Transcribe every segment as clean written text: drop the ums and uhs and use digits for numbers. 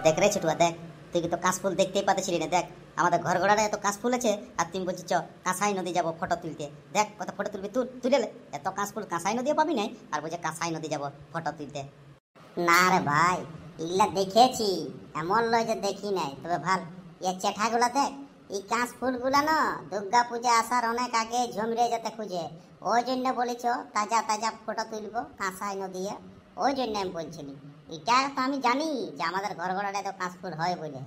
দেখ রে ছোটুয়া দেখ, তুই কিন্তু কাশফুল দেখতেই পাচ্ছিলি না। দেখ আমাদের ঘর গড়ারে এত কাশফুল আছে, আর তুমি বলছিস চ কাঁসাই নদী যাবো ফটো তুলতে। দেখ কত ফটো তুলবি, তুলে এত কাশফুল কাঁসাই নদী পাবি নাই, আর বলছে কাঁসাই নদী যাবো ফটো তুলতে। না রে ভাই, এগুলা দেখেছি, এমন লয় যে দেখি নাই। তবে ভাল ইয়ে চেঠাগুলা দেখ, এই কাঁচ ফুলগুলা না দুর্গা পূজা আসার অনেক আগে ঝুমরে যেতে খুঁজে। ওই জন্য বলেছ তাজা তাজা ফটো তুলবো কাঁসাই নদী, ওই জন্য আমি বলছিলি। এটা তো আমি জানি যে আমাদের ঘর ঘরে তো কাঁচ ফুল হয় বলে।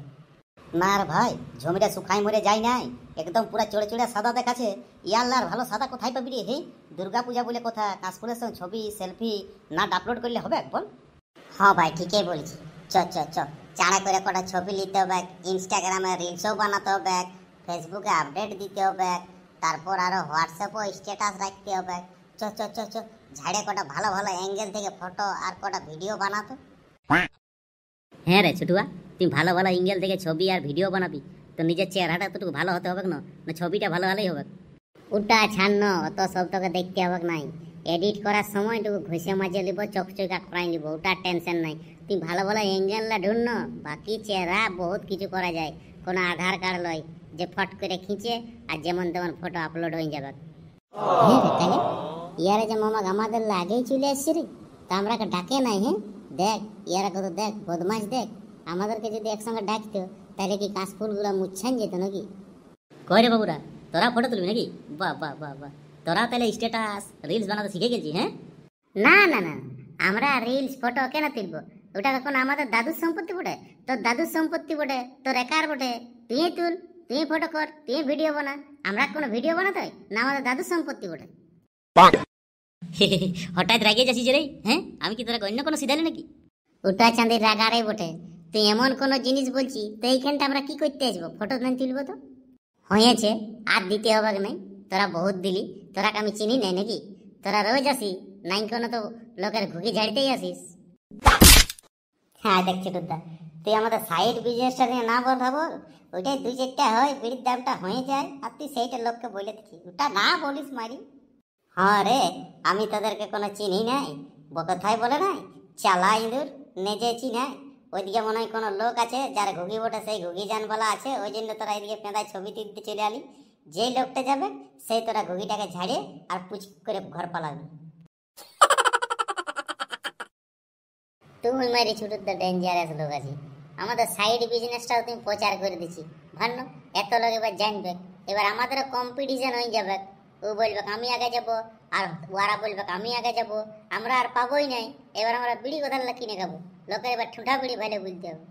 না রে ভাই, জমিটা শুকাই মরে যায় নাই, একদম পুরা চড়ে চড়ে সাদা দেখাচ্ছে। ইয়াল্লার ভালো সাদা কোথায় পাবি রে? হে দুর্গা পূজা বলে কথা, কাশফুলের সঙ্গে ছবি সেলফি না আপলোড করলে হবে বল? হ্যাঁ ভাই, ঠিকই বলছি। চ চ চ চাড়া করে কটা ছবি নিতে হবে, ইনস্টাগ্রামে রিলসও বানাতে হবে, ফেসবুকে আপডেট দিতে হবে, তারপর আরো হোয়াটসঅ্যাপও স্ট্যাটাস রাখতে হবে। চ চ চ চ ঝাড়ে কটা ভালো ভালো অ্যাঙ্গেল থেকে ফটো আর কটা ভিডিও বানাতো। হ্যাঁ রে ছোটুয়া, তুই ভালো ভালো অ্যাঙ্গেল থেকে ছবি আর ভিডিও বানাবি, তো নিজের চেহারাটা এতটুকু ভালো হতে হবে না? না ছবিটা ভালো হলেই হবে? ওটা ছাড়ন, অত সব তোকে দেখতে হবে নাই। এডিট করার সময় একটু ঘষে মাজে নিব, চকচকা করাই নিব, ওটা টেনশন নাই। তুই ভালো ভালো অ্যাঙ্গেলটা ঢুন্ন, বাকি চেহারা বহুত কিছু করা যায়। কোনো আধার কার্ড লয় যে ফট করে খিঁচে আর যেমন তেমন ফটো আপলোড হয়ে যাবে। হ্যাঁ রে, তাহলে ইয়ারে যে মামা আমাদের আগেই চলে আসছে রে, তা আমরা ডাকে নাই? হ্যাঁ দেখ ইয়ারা কত দেখ বদমাস, দেখ আমাদেরকে যদি একসঙ্গে ডাকতো তাহলে কি কাশফুলগুলো মুচ্ছান যেত নাকি? কই রে বাবুরা, তোরা ফটো তুলবি নাকি? বাহ বাহ বাহ বাহ, তোরা তাহলে স্ট্যাটাস রিলস বানাতে শিখে গেছিস? হ্যাঁ না না না, আমরা রিলস ফটো কেন তুলবো? ওটা এখন আমাদের দাদুর সম্পত্তি বটে। তোর দাদুর সম্পত্তি বটে, তোর একার বটে। তুই তুল, তুই ফটো কর, তুই ভিডিও বানা। আমরা কোনো ভিডিও বানাতে হয় না, আমাদের দাদুর সম্পত্তি বটে। হঠাৎ রাগিয়ে যাচ্ছিস রে? হ্যাঁ আমি কি তোরা অন্য কোনো সিধালি নাকি? ওটা চাঁদের রাগারাই বটে। তুই এমন কোনো জিনিস বলছি তো এইখানটা আমরা কি করতে আসবো? ফটো তুলবো তো হয়েছে, আর দিতে হবে নাই। তোরা বহুত দিলি, তোরা আমি চিনি নাই নাকি? তোরা রোজ আসি নাই, কোনো তো লোকের ঘুগি ঝাড়তেই আসিস। হ্যাঁ দেখ ছোটুদা, তুই আমাদের সাইড বিজনেসটা নিয়ে না বল বল। ওইটাই দুই চারটা হয়, বিড়ির দামটা হয়ে যায়, আর তুই সেইটা লোককে বলে দিচ্ছি, ওটা না বলিস মারি। হ্যাঁ রে, আমি তাদেরকে কোনো চিনি নাই। কোথায় বলে নাই চালা ইঁদুর নেজেছি নাই। ওইদিকে মনে হয় কোনো লোক আছে যার ঘুগি বটে, সেই ঘুগি জান বলা আছে, ওই জন্য তোরা এদিকে পেঁদায় ছবি তুলতে চলে আলি। যেই লোকটা যাবে সেই তোরা ঘুগিটাকে ঝাড়ে আর পুচ করে ঘর পালাবি। তুমি মারি ছোটুর দা ডেঞ্জারাস লোক আছি। আমাদের সাইড বিজনেসটাও তুমি প্রচার করে দিচ্ছি ভান্ন, এত লোক এবার জানবে। এবার আমাদেরও কম্পিটিশন হয়ে যাবে। ও বলবে আমি আগে যাব, আর ওরা বলবে আমি আগে যাব। আমরা আর পাবোই নাই। এবার আমরা বিড়ি কোথার কিনে খাবো? লোকের এবার ঠুঁটা বিড়ি ভালো বুঝতে হবে।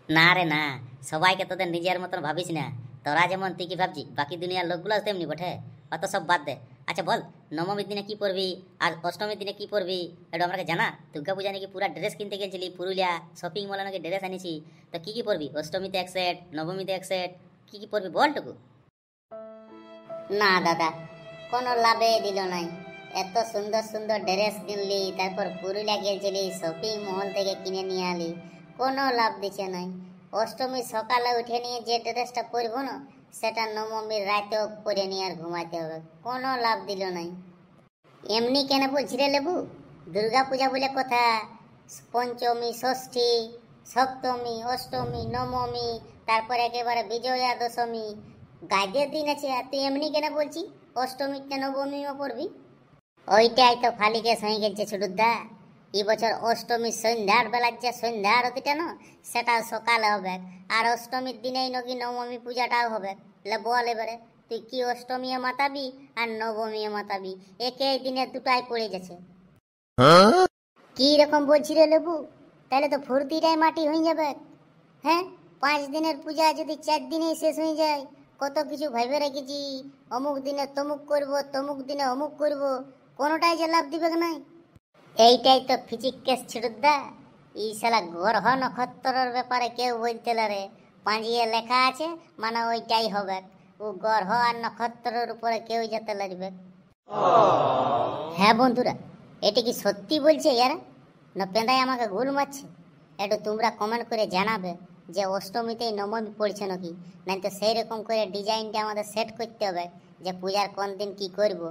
না রে না, সবাইকে তোদের নিজের মতন ভাবিস না। তোরা যেমন তুই কি ভাবছি, বাকি দুনিয়ার লোকগুলো তেমনি বটে। অত সব বাদ দে। আচ্ছা বল, নবমীর দিনে কি পরবি আর অষ্টমীর দিনে কি পরবি এটা আমাকে জানা। দুর্গা পূজা নাকি পুরা ড্রেস কিনতে গেছিলি পুরুলিয়া শপিং মলে, নাকি ড্রেস আনিছি। তো কি পরবি? অষ্টমীতে এক সেট, নবমীতে এক সেট, কি পরবি বলটুকু? না দাদা, কোনো লাভে দিল নাই। এত সুন্দর সুন্দর ড্রেস কিনলি, তারপর পুরুলিয়া গেছিলি শপিং মহল থেকে কিনে নিয়ে আলি, কোনো লাভ দিচ্ছে নাই। অষ্টমী সকালে উঠে নিয়ে যে ড্রেসটা পরবো না, সেটা নবমীর রাতেও পরে নিয়ে আর ঘুমাতে হবে, কোনো লাভ দিল নাই। এমনি কেন বলছি রে লেবু, দুর্গা পূজা বলে কথা। পঞ্চমী, ষষ্ঠী, সপ্তমী, অষ্টমী, নবমী, তারপর একেবারে বিজয়া দশমী, গাজের দিন আছে। আর তুই এমনি কেন বলছি অষ্টমীটা নবমীও পড়বি? ওইটাই তো ফালিকে সঙ্গে গেছে ছোটুদা। এই বছর অষ্টমীর সন্ধ্যার বেলার যে সন্ধ্যা আরতিটা না, সেটাও সকালে হবে। আর অষ্টমীর দিনেই নাকি নবমী পূজাটাও হবে। বল এবারে তুই কি অষ্টমীও মাতাবি আর নবমীও মাতাবি? একই দিনে দুটাই পড়ে গেছে। কি রকম বলছি রে লেবু, তাহলে তো ফুর্তিটাই মাটি হয়ে যাবে। হ্যাঁ 5 দিনের পূজা যদি 4 দিনেই শেষ হয়ে যায়, কত কিছু ভেবে রেখেছি। অমুক দিনে তমুক করব, তমুক দিনে অমুক করব, কোনোটাই যে লাভ দিবে নাই। এইটাই তো ফিজিক কেস ছিড়ুদা। এই শালা গ্রহ নক্ষত্রের ব্যাপারে কেউ বলতে রে, পাঁজিয়ে লেখা আছে মানে ওইটাই হবে। ও গ্রহ আর নক্ষত্রের উপরে কেউ যেতে লাগবে। হ্যাঁ বন্ধুরা, এটা কি সত্যি বলছে ইয়ারা, না পেঁদাই আমাকে ভুল মারছে? একটু তোমরা কমেন্ট করে জানাবে যে অষ্টমীতেই নবমী পড়ছে নাকি। নাই তো সেই রকম করে ডিজাইনটা আমাদের সেট করতে হবে যে পূজার কোন দিন কি করব।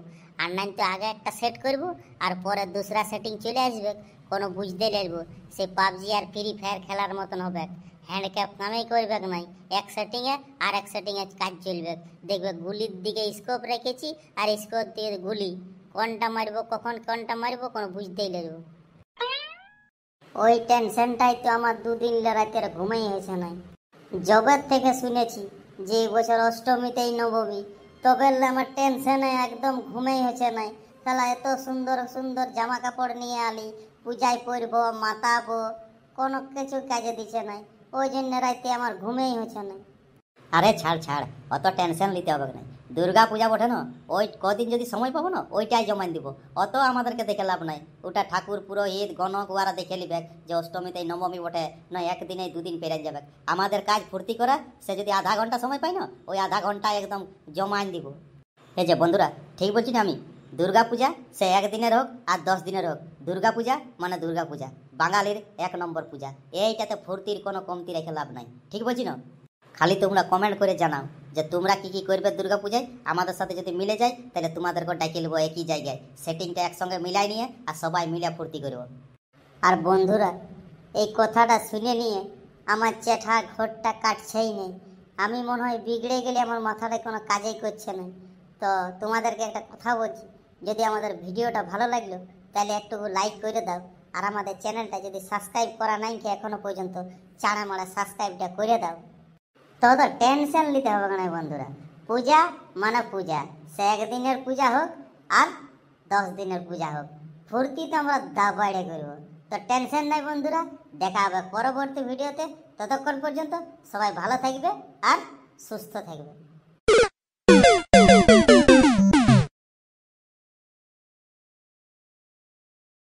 আর নাই তো আগে একটা সেট করব আর পরে দুসরা সেটিং চলে আসবে, কোনো বুঝতে লাগবো। সে পাবজি আর ফ্রি ফায়ার খেলার মতন হবে। হ্যান্ডক্যাপ কামেই করবে নাই, এক সেটিংয়ে আর এক সেটিংয়ে কাজ চলবে। দেখবে গুলির দিকে স্কোপ রেখেছি আর স্কোপ দিয়ে গুলি কোনটা মারবো কখন কোনটা মারবো কোনো বুঝতেই লাগবো। ওই টেনশনটাই তো আমার দুদিন রাতের ঘুমাই হয়েছে নাই। জগৎ থেকে শুনেছি যে এই বছর অষ্টমীতেই নবমী, তবে আমার টেনশনে একদম ঘুমাই হয়েছে নাই। তাহলে এত সুন্দর সুন্দর জামা কাপড় নিয়ে আলি, পূজায় পরবো মাতাবো, কোনো কিছু কাজে দিছে নাই। ওই জন্য রাতে আমার ঘুমেই হয়েছে নাই। আরে ছাড় ছাড়, অত টেনশন নিতে হবে না। দুর্গা পূজা বটে না, ওই কদিন যদি সময় পাবো না ওইটাই জমাই দিব। অত আমাদেরকে দেখে লাভ নাই। ওটা ঠাকুর পুরোহিত গণক ওরা দেখে নিবে যে অষ্টমীতে নবমী বটে, না একদিনে দুদিন পেরে যাবে। আমাদের কাজ ফুর্তি করা, সে যদি আধা ঘন্টা সময় পাই না ওই আধা ঘন্টা একদম জমাই দিব। এই যে বন্ধুরা, ঠিক বলছি না আমি? দুর্গা পূজা সে একদিনের হোক আর 10 দিনের হোক, দুর্গা পূজা মানে দুর্গা পূজা, বাঙালির 1 নম্বর পূজা। এইটাতে ফুর্তির কোনো কমতি রেখে লাভ নাই, ঠিক বলছি না? খালি তোমরা কমেন্ট করে জানাও যে তোমরা কি কি করবে দুর্গা পূজায়। আমাদের সাথে যদি মিলে যায় তাহলে তোমাদেরকে ডাকি নেবো একই জায়গায়, সেটিংটা একসঙ্গে মিলাই নিয়ে আর সবাই মিলে ফুর্তি করবো। আর বন্ধুরা, এই কথাটা শুনে নিয়ে আমার চেঠা ঘরটা কাটছেই নেই। আমি মনে হয় বিগড়ে গেলে আমার মাথাটা কোনো কাজই করছে না। তো তোমাদেরকে একটা কথা বলছি, যদি আমাদের ভিডিওটা ভালো লাগলো তাহলে একটু লাইক করে দাও। আর আমাদের চ্যানেলটা যদি সাবস্ক্রাইব করা নাই কি এখনো পর্যন্ত, চাড়া মারা সাবস্ক্রাইবটা করে দাও। তো টেনশন নিতে হবে না বন্ধুরা, পূজা মানে পূজা, সে একদিনের পূজা হোক আর 10 দিনের পূজা হোক, ফুর্তি তো আমরা দাবাড়ে করবো। তো টেনশন নাই বন্ধুরা, দেখা হবে পরবর্তী ভিডিওতে। ততক্ষণ পর্যন্ত সবাই ভালো থাকবে আর সুস্থ থাকবে।